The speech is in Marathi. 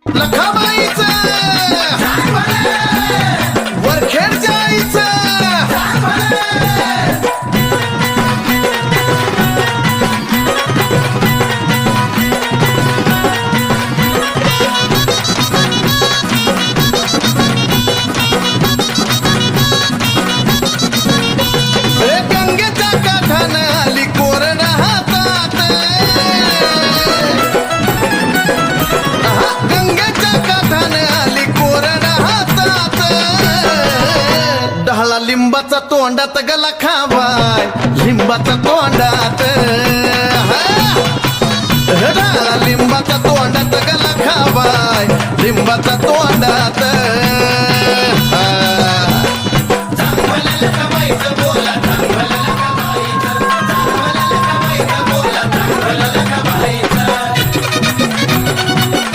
लखाबाईचं वरखेडच्या आईचं गंगेच्या काठानं आली कोरड हातात गंगेच्या काठानं आली कोरड हातात ढाळा लिंबाचा तोंडात गला खावाय लिंबाचा तोंडात ढाळा लिंबाचा तोंडात गला खावाय लिंबाचा तोंडात